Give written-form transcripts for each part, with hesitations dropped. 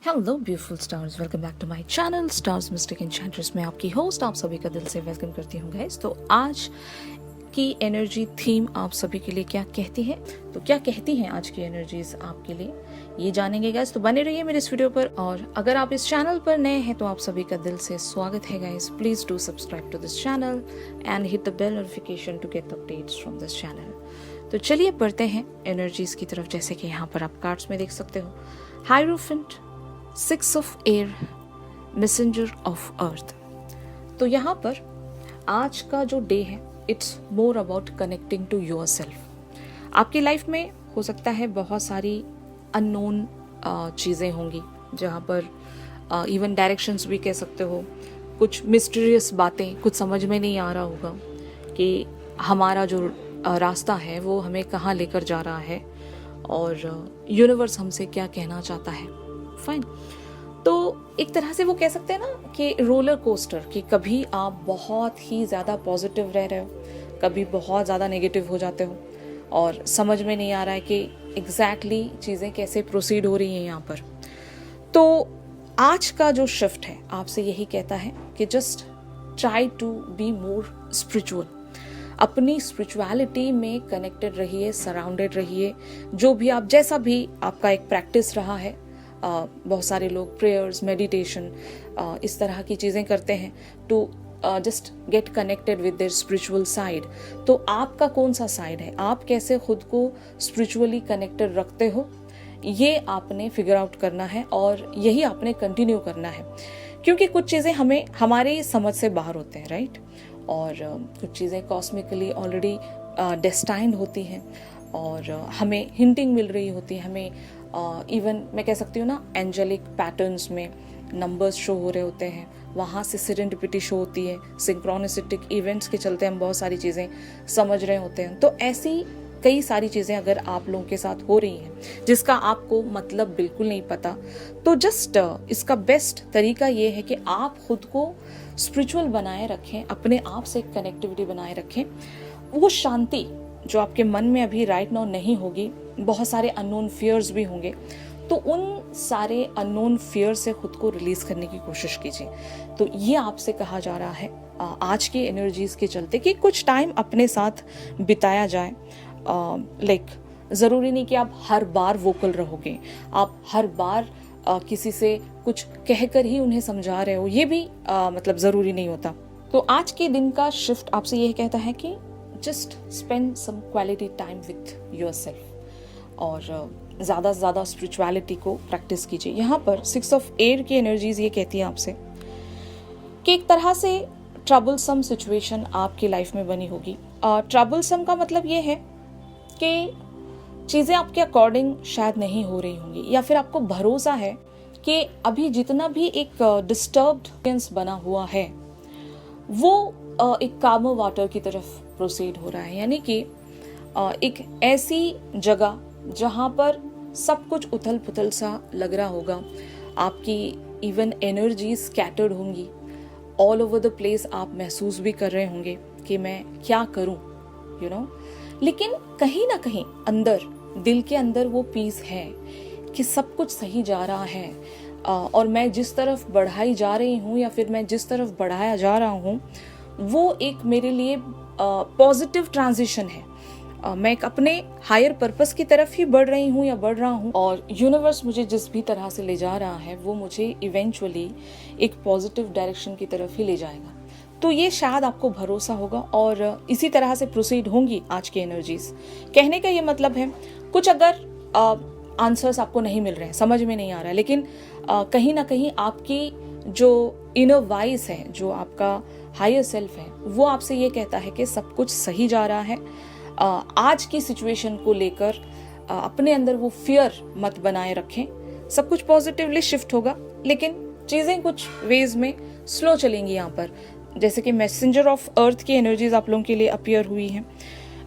Hello beautiful stars, welcome back to my channel stars mystic enchantress. मैं आपकी host आप सभी का दिल से वेलकम करती हूँ गाइस। तो आज की एनर्जी थीम आप सभी के लिए क्या कहती है, तो क्या कहती हैं आज की एनर्जीज आपके लिए, ये जानेंगे गाइस। तो बने रहिए मेरे इस वीडियो पर। और अगर आप इस चैनल पर नए हैं तो आप सभी का दिल से स्वागत है guys. Please do subscribe to this channel and hit the bell notification to get updates from this channel. तो चलिए बढ़ते हैं एनर्जीज की तरफ। जैसे कि यहाँ पर आप कार्ड्स में देख सकते हो, hierophant, 6 of Air, messenger of earth. तो यहाँ पर आज का जो डे है, it's more about connecting to yourself. आपकी लाइफ में हो सकता है बहुत सारी अननोन चीज़ें होंगी, जहाँ पर इवन डायरेक्शंस भी कह सकते हो, कुछ मिस्टीरियस बातें, कुछ समझ में नहीं आ रहा होगा कि हमारा जो रास्ता है वो हमें कहाँ लेकर जा रहा है और यूनिवर्स हमसे क्या कहना चाहता है। फाइन। तो एक तरह से वो कह सकते हैं ना कि रोलर कोस्टर, कि कभी आप बहुत ही ज़्यादा पॉजिटिव रह रहे हो, कभी बहुत ज़्यादा नेगेटिव हो जाते हो और समझ में नहीं आ रहा है कि एग्जैक्टली चीज़ें कैसे प्रोसीड हो रही हैं यहाँ पर। तो आज का जो शिफ्ट है आपसे यही कहता है कि just try to be more spiritual. अपनी स्पिरिचुअलिटी में कनेक्टेड रहिए, सराउंडेड रहिए। जो भी आप, जैसा भी आपका एक प्रैक्टिस रहा है, बहुत सारे लोग प्रेयर्स, मेडिटेशन, इस तरह की चीज़ें करते हैं to just get connected with their spiritual side. तो आपका कौन सा साइड है, आप कैसे खुद को स्पिरिचुअली कनेक्टेड रखते हो, ये आपने फिगर आउट करना है और यही आपने कंटिन्यू करना है। क्योंकि कुछ चीज़ें हमें हमारी समझ से बाहर होते हैं, राइट? और कुछ चीज़ें कॉस्मिकली ऑलरेडी डेस्टाइंड होती हैं और हमें हिंटिंग मिल रही होती है, हमें इवन मैं कह सकती हूँ ना, एंजेलिक पैटर्न्स में नंबर्स शो हो रहे होते हैं, वहाँ से सेरेंडिपिटी शो होती है, सिंक्रोनिसिटिक इवेंट्स के चलते हम बहुत सारी चीज़ें समझ रहे होते हैं। तो ऐसी कई सारी चीज़ें अगर आप लोगों के साथ हो रही हैं जिसका आपको मतलब बिल्कुल नहीं पता, तो जस्ट इसका बेस्ट तरीका ये है कि आप खुद को स्पिरिचुअल बनाए रखें, अपने आप से एक कनेक्टिविटी बनाए रखें। वो शांति जो आपके मन में अभी राइट नाउ नहीं होगी, बहुत सारे अननोन फियर्स भी होंगे, तो उन सारे अननोन फियर से खुद को रिलीज करने की कोशिश कीजिए। तो ये आपसे कहा जा रहा है आज की एनर्जीज के चलते कि कुछ टाइम अपने साथ बिताया जाए। लाइक ज़रूरी नहीं कि आप हर बार वोकल रहोगे, आप हर बार किसी से कुछ कहकर ही उन्हें समझा रहे हो, ये भी मतलब ज़रूरी नहीं होता। तो आज के दिन का शिफ्ट आपसे यह कहता है कि just spend some quality time with yourself और ज़्यादा से ज़्यादा स्पिरिचुअलिटी को प्रैक्टिस कीजिए। यहाँ पर 6 ऑफ एयर की एनर्जीज ये कहती है आपसे कि एक तरह से ट्रबलसम सिचुएशन आपकी लाइफ में बनी होगी। ट्रबलसम का मतलब ये है कि चीज़ें आपके अकॉर्डिंग शायद नहीं हो रही होंगी, या फिर आपको भरोसा है कि अभी जितना भी एक डिस्टर्ब्ड बना हुआ है वो एक कामो वाटर की तरफ प्रोसीड हो रहा है। यानी कि एक ऐसी जगह जहाँ पर सब कुछ उथल पुथल सा लग रहा होगा, आपकी इवन एनर्जी स्कैटर्ड होंगी, ऑल ओवर द प्लेस आप महसूस भी कर रहे होंगे कि मैं क्या करूं, यू नो। लेकिन कहीं ना कहीं अंदर, दिल के अंदर वो पीस है कि सब कुछ सही जा रहा है और मैं जिस तरफ बढ़ाई जा रही हूँ या फिर मैं जिस तरफ बढ़ाया जा रहा हूँ वो एक मेरे लिए पॉजिटिव ट्रांजिशन है। मैं एक अपने हायर पर्पस की तरफ ही बढ़ रही हूँ या बढ़ रहा हूँ और यूनिवर्स मुझे जिस भी तरह से ले जा रहा है वो मुझे इवेंचुअली एक पॉजिटिव डायरेक्शन की तरफ ही ले जाएगा। तो ये शायद आपको भरोसा होगा और इसी तरह से प्रोसीड होंगी आज की एनर्जीज। कहने का ये मतलब है, कुछ अगर आंसर्स आपको नहीं मिल रहे हैं, समझ में नहीं आ रहा है, लेकिन कहीं ना कहीं आपकी जो इनर वॉइस है, जो आपका हायर सेल्फ है, वो आपसे ये कहता है कि सब कुछ सही जा रहा है। आज की सिचुएशन को लेकर अपने अंदर वो फियर मत बनाए रखें, सब कुछ पॉजिटिवली शिफ्ट होगा, लेकिन चीज़ें कुछ वेज में स्लो चलेंगी। यहाँ पर जैसे कि मैसेंजर ऑफ अर्थ की एनर्जीज आप लोगों के लिए अपीयर हुई हैं।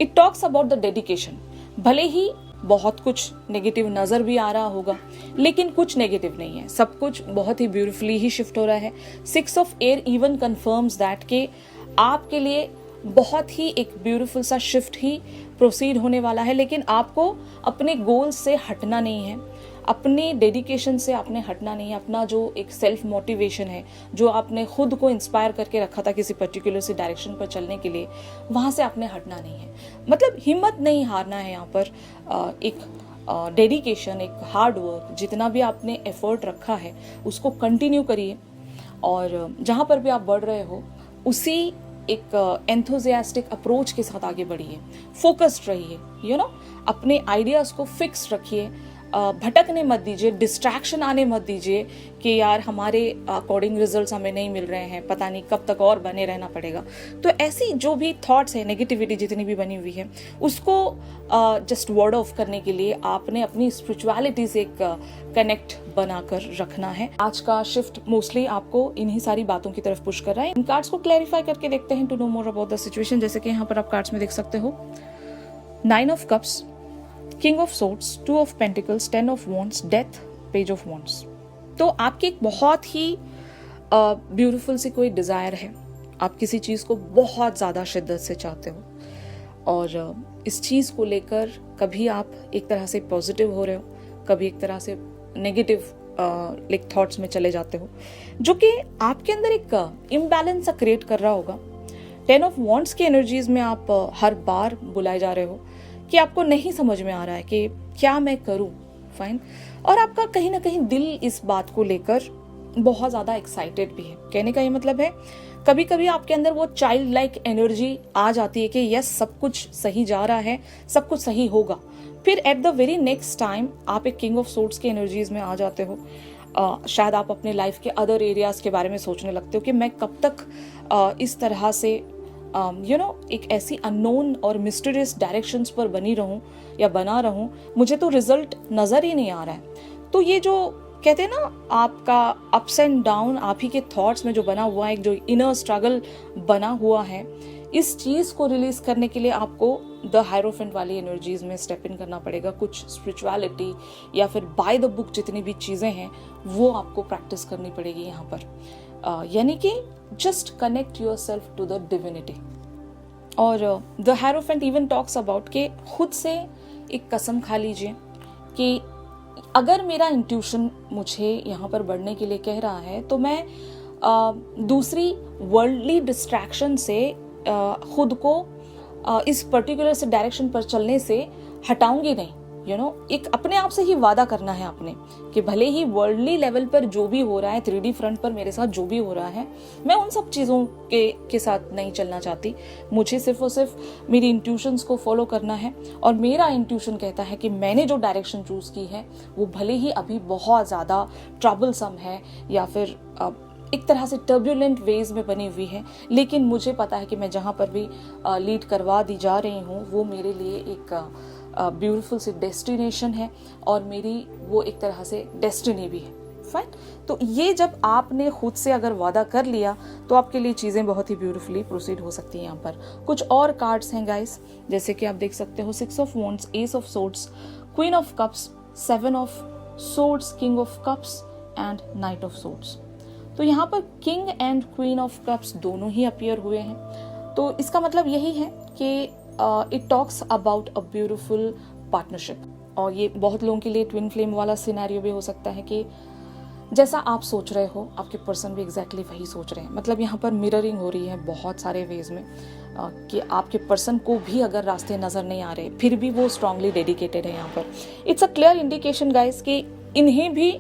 It talks about the dedication. भले ही बहुत कुछ नेगेटिव नजर भी आ रहा होगा, लेकिन कुछ नेगेटिव नहीं है, सब कुछ बहुत ही ब्यूटीफुली ही शिफ्ट हो रहा है। 6 of air even confirms that के आपके लिए बहुत ही एक ब्यूटीफुल सा शिफ्ट ही प्रोसीड होने वाला है, लेकिन आपको अपने गोल से हटना नहीं है। अपने डेडिकेशन से आपने हटना नहीं है। अपना जो एक सेल्फ मोटिवेशन है, जो आपने खुद को इंस्पायर करके रखा था किसी पर्टिकुलर सी डायरेक्शन पर चलने के लिए, वहाँ से आपने हटना नहीं है। मतलब हिम्मत नहीं हारना है यहाँ पर। एक डेडिकेशन, एक हार्ड वर्क, जितना भी आपने एफर्ट रखा है उसको कंटिन्यू करिए, और जहाँ पर भी आप बढ़ रहे हो उसी एक एंथुजियास्टिक अप्रोच के साथ आगे बढ़िए, फोकस्ड रहिए, अपने आइडियाज़ को फिक्स रखिए, भटकने मत दीजिए, डिस्ट्रैक्शन आने मत दीजिए कि यार हमारे अकॉर्डिंग रिजल्ट्स हमें नहीं मिल रहे हैं, पता नहीं कब तक और बने रहना पड़ेगा। तो ऐसी जो भी थॉट्स है, नेगेटिविटी जितनी भी बनी हुई है, उसको जस्ट वर्ड ऑफ करने के लिए आपने अपनी स्पिरिचुअलिटी से एक कनेक्ट बनाकर रखना है। आज का शिफ्ट मोस्टली आपको इन्हीं सारी बातों की तरफ पुश कर रहा है। इन कार्ड्स को क्लैरिफाई करके देखते हैं to know more about the situation. जैसे कि यहाँ पर आप कार्ड्स में देख सकते हो, 9 of cups, king of swords, 2 of pentacles, 10 of wands, death, page of wands. तो आपकी एक बहुत ही ब्यूटीफुल सी कोई डिज़ायर है, आप किसी चीज़ को बहुत ज़्यादा शिद्दत से चाहते हो, और इस चीज़ को लेकर कभी आप एक तरह से पॉजिटिव हो रहे हो, कभी एक तरह से नेगेटिव लाइक थॉट्स में चले जाते हो, जो कि आपके अंदर एक इम्बैलेंस सा क्रिएट कर रहा होगा। 10 ऑफ वॉन्ड्स की एनर्जीज में आप हर बार बुलाए जा रहे हो कि आपको नहीं समझ में आ रहा है कि क्या मैं करूं, फाइन, और आपका कहीं ना कहीं दिल इस बात को लेकर बहुत ज़्यादा एक्साइटेड भी है। कहने का ये मतलब है, कभी कभी आपके अंदर वो चाइल्ड लाइक एनर्जी आ जाती है कि यस, सब कुछ सही जा रहा है, सब कुछ सही होगा। फिर at the very next time आप एक किंग ऑफ सोर्ड्स की एनर्जीज में आ जाते हो। शायद आप अपने लाइफ के अदर एरियाज के बारे में सोचने लगते हो कि मैं कब तक इस तरह से एक ऐसी अननोन और मिस्टीरियस डायरेक्शंस पर बनी रहूं या बना रहूं, मुझे तो रिजल्ट नज़र ही नहीं आ रहा है। तो ये जो कहते हैं ना, आपका अप्स एंड डाउन आप ही के थॉट्स में जो बना हुआ है, एक जो इनर स्ट्रगल बना हुआ है, इस चीज़ को रिलीज करने के लिए आपको द हायरोफेंट वाली एनर्जीज में स्टेप इन करना पड़ेगा। कुछ स्पिरिचुअलिटी या फिर बाय द बुक जितनी भी चीज़ें हैं वो आपको प्रैक्टिस करनी पड़ेगी यहाँ पर, यानी कि just connect yourself to the divinity. और the hierophant even talks about के खुद से एक कसम खा लीजिए कि अगर मेरा इंट्यूशन मुझे यहाँ पर बढ़ने के लिए कह रहा है, तो मैं दूसरी वर्ल्डली डिस्ट्रैक्शन से खुद को इस पर्टिकुलर से डायरेक्शन पर चलने से हटाऊंगी नहीं। एक अपने आप से ही वादा करना है आपने कि भले ही वर्ल्डली लेवल पर जो भी हो रहा है, 3D फ्रंट पर मेरे साथ जो भी हो रहा है, मैं उन सब चीज़ों के साथ नहीं चलना चाहती। मुझे सिर्फ और सिर्फ मेरी इंट्यूशंस को फॉलो करना है, और मेरा इंट्यूशन कहता है कि मैंने जो डायरेक्शन चूज़ की है वो भले ही अभी बहुत ज़्यादा ट्रबलसम है या फिर एक तरह से टर्ब्यूलेंट वेज में बनी हुई है, लेकिन मुझे पता है कि मैं जहाँ पर भी लीड करवा दी जा रही हूँ वो मेरे लिए एक ब्यूटीफुल सी डेस्टिनेशन है, और मेरी वो एक तरह से डेस्टिनी भी है। फाइन, तो ये जब आपने खुद से अगर वादा कर लिया तो आपके लिए चीज़ें बहुत ही ब्यूटीफुली प्रोसीड हो सकती हैं। यहाँ पर कुछ और कार्ड्स हैं गाइस, जैसे कि आप देख सकते हो, 6 of wands, S of swords, queen of cups, 7 of swords, king of cups and night of swords. तो यहाँ पर king and queen of cups दोनों ही अपीयर हुए हैं। तो इसका मतलब यही है कि it talks about a beautiful partnership, और ये बहुत लोगों के लिए ट्विन फ्लेम वाला सिनेरियो भी हो सकता है कि जैसा आप सोच रहे हो आपके पर्सन भी एग्जैक्टली वही सोच रहे हैं। मतलब यहाँ पर मिररिंग हो रही है बहुत सारे वेज में, कि आपके पर्सन को भी अगर रास्ते नज़र नहीं आ रहे फिर भी वो स्ट्रांगली डेडिकेटेड है। यहाँ पर it's a clear indication guys कि इन्हें भी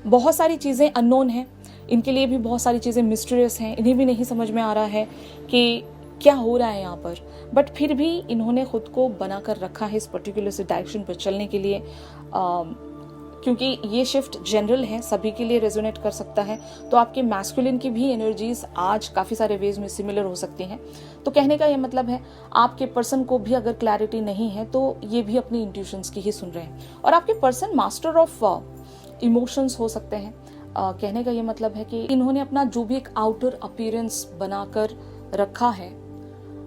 बहुत सारी चीज़ें अननोन हैं, इनके लिए भी बहुत सारी चीज़ें मिस्टीरियस हैं, इन्हें भी नहीं समझ में आ रहा है कि क्या हो रहा है यहाँ पर, बट फिर भी इन्होंने खुद को बना कर रखा है इस पर्टिकुलर से डायरेक्शन पर चलने के लिए, क्योंकि ये शिफ्ट जनरल है, सभी के लिए रेजोनेट कर सकता है। तो आपके मैस्कुलिन की भी एनर्जीज आज काफ़ी सारे वेज में सिमिलर हो सकती हैं। तो कहने का ये मतलब है, आपके पर्सन को भी अगर क्लैरिटी नहीं है तो ये भी अपनी इंट्यूशंस की ही सुन रहे हैं, और आपके पर्सन मास्टर ऑफ इमोशंस हो सकते हैं। कहने का ये मतलब है कि इन्होंने अपना जो भी एक आउटर अपीयरेंस बनाकर रखा है,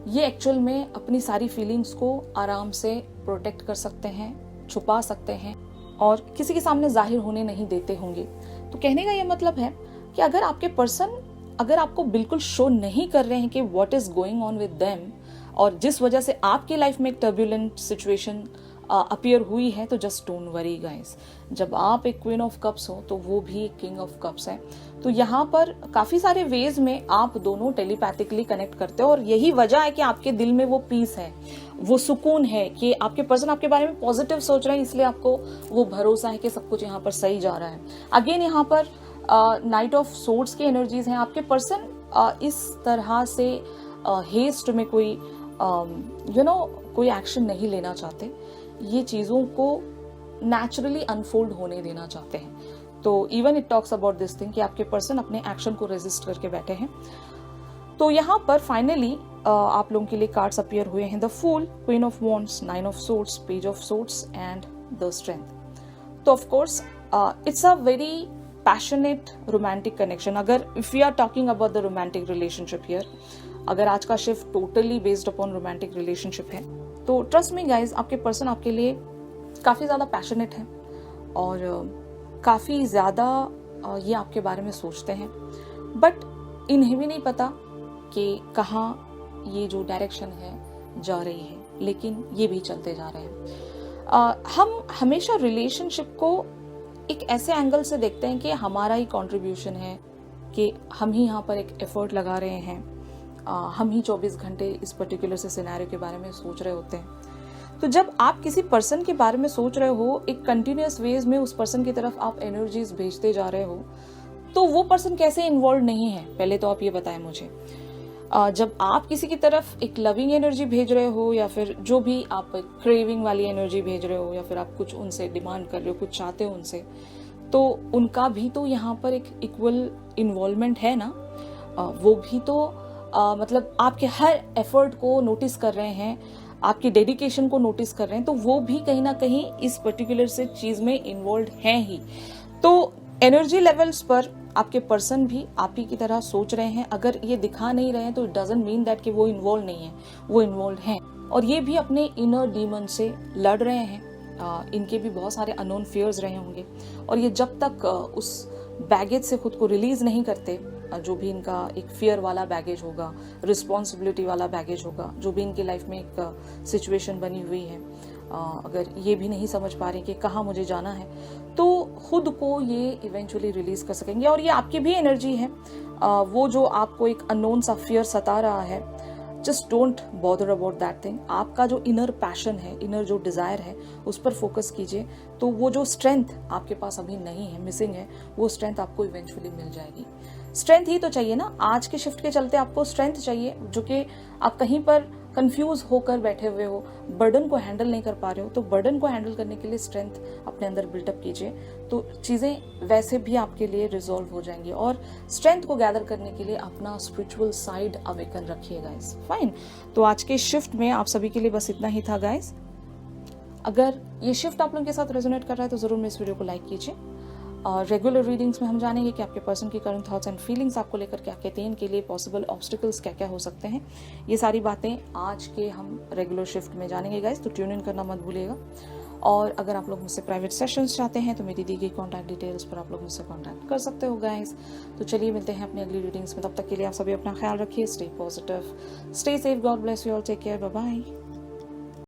ये एक्चुअल में अपनी सारी फीलिंग्स को आराम से प्रोटेक्ट कर सकते हैं, छुपा सकते हैं, और किसी के सामने जाहिर होने नहीं देते होंगे। तो कहने का ये मतलब है कि अगर आपके पर्सन अगर आपको बिल्कुल शो नहीं कर रहे हैं कि what is going on with them, और जिस वजह से आपकी लाइफ में एक टर्ब्यूलेंट सिचुएशन अपीयर हुई है, तो जस्ट डोंट वरी गाइस। जब आप एक क्वीन ऑफ कप्स हो तो वो भी एक किंग ऑफ कप्स है। तो यहाँ पर काफी सारे वेज में आप दोनों टेलीपैथिकली कनेक्ट करते हो, और यही वजह है कि आपके दिल में वो पीस है, वो सुकून है कि आपके पर्सन आपके बारे में पॉजिटिव सोच रहे हैं, इसलिए आपको वो भरोसा है कि सब कुछ यहाँ पर सही जा रहा है। अगेन यहाँ पर नाइट ऑफ सोर्ड्स की एनर्जीज हैं। आपके पर्सन इस तरह से हेस्ट में कोई कोई एक्शन नहीं लेना चाहते, ये चीजों को नेचुरली अनफोल्ड होने देना चाहते हैं। तो even it talks about this thing कि आपके पर्सन अपने एक्शन को रेजिस्ट करके बैठे हैं। तो यहाँ पर फाइनली आप लोगों के लिए कार्ड्स अपीयर हुए हैं, the fool, queen of wands, nine of swords, page of swords and the strength. तो of course it's a very passionate romantic connection. अगर if we are talking about the romantic relationship here, अगर आज का shift totally based upon romantic relationship है, तो trust me guys, आपके person आपके लिए काफी ज्यादा पैशनेट है और काफी ज्यादा ये आपके बारे में सोचते हैं, बट इन्हें भी नहीं पता कि कहाँ ये जो डायरेक्शन है जा रही है, लेकिन ये भी चलते जा रहे हैं। हम हमेशा रिलेशनशिप को एक ऐसे एंगल से देखते हैं कि हमारा ही कंट्रीब्यूशन है, कि हम ही यहाँ पर एक एफर्ट लगा रहे हैं, हम ही 24 घंटे इस पर्टिकुलर से सिनेरियो के बारे में सोच रहे होते हैं। तो जब आप किसी पर्सन के बारे में सोच रहे हो, एक कंटिन्यूअस वेज में उस पर्सन की तरफ आप एनर्जीज भेजते जा रहे हो, तो वो पर्सन कैसे इन्वॉल्व नहीं है, पहले तो आप ये बताएं मुझे। जब आप किसी की तरफ एक लविंग एनर्जी भेज रहे हो, या फिर जो भी आप क्रेविंग वाली एनर्जी भेज रहे हो, या फिर आप कुछ उनसे डिमांड कर रहे हो, कुछ चाहते हो उनसे, तो उनका भी तो यहाँ पर एक इक्वल इन्वॉल्वमेंट है ना। वो भी तो मतलब आपके हर एफर्ट को नोटिस कर रहे हैं, आपकी डेडिकेशन को नोटिस कर रहे हैं, तो वो भी कहीं ना कहीं इस पर्टिकुलर से चीज में इन्वॉल्व हैं ही। तो एनर्जी लेवल्स पर आपके पर्सन भी आप ही की तरह सोच रहे हैं। अगर ये दिखा नहीं रहे हैं तो इट डजंट मीन दैट कि वो इन्वॉल्व नहीं है, वो इन्वॉल्व हैं, और ये भी अपने इनर डीमन से लड़ रहे हैं। इनके भी बहुत सारे अननोन फियर्स रहे होंगे, और ये जब तक उस बैगेज से खुद को रिलीज नहीं करते, जो भी इनका एक फियर वाला बैगेज होगा, रिस्पॉन्सिबिलिटी वाला बैगेज होगा, जो भी इनकी लाइफ में एक सिचुएशन बनी हुई है, अगर ये भी नहीं समझ पा रहे कि कहाँ मुझे जाना है, तो खुद को ये इवेंचुअली रिलीज कर सकेंगे। और ये आपकी भी एनर्जी है, वो जो आपको एक अननोन सा फियर सता रहा है, just don't bother about that thing. आपका जो इनर पैशन है, इनर जो डिजायर है, उस पर फोकस कीजिए। तो वो जो स्ट्रेंथ आपके पास अभी नहीं है, मिसिंग है, वो स्ट्रेंथ आपको इवेंचुअली मिल जाएगी। स्ट्रेंथ ही तो चाहिए ना, आज के शिफ्ट के चलते आपको स्ट्रेंथ चाहिए, जो कि आप कहीं पर कंफ्यूज होकर बैठे हुए हो, बर्डन को हैंडल नहीं कर पा रहे हो, तो बर्डन को हैंडल करने के लिए स्ट्रेंथ अपने अंदर बिल्टअप कीजिए, तो चीज़ें वैसे भी आपके लिए रिजॉल्व हो जाएंगी। और स्ट्रेंथ को गैदर करने के लिए अपना स्पिरिचुअल साइड अवेकन रखिए गाइस। फाइन, तो आज के शिफ्ट में आप सभी के लिए बस इतना ही था गाइस। अगर ये शिफ्ट आप लोगों के साथ रेजोनेट कर रहा है तो जरूर मेरे इस वीडियो को लाइक कीजिए। और रेगुलर रीडिंग्स में हम जानेंगे कि आपके पर्सन की करंट थॉट्स एंड फीलिंग्स आपको लेकर क्या कहते हैं, इनके लिए पॉसिबल ऑब्स्टिकल्स क्या क्या हो सकते हैं। ये सारी बातें आज के हम रेगुलर शिफ्ट में जानेंगे गाइस, तो ट्यून इन करना मत भूलिएगा। और अगर आप लोग मुझसे प्राइवेट सेशंस चाहते हैं तो मेरी दी गई कॉन्टैक्ट डिटेल्स पर आप लोग मुझसे कॉन्टैक्ट कर सकते हो गाइस। तो चलिए मिलते हैं अपनी अगली रीडिंग्स में, तब तक के लिए आप सभी अपना ख्याल रखिए। Stay positive, stay safe, God bless you all, take care, bye bye.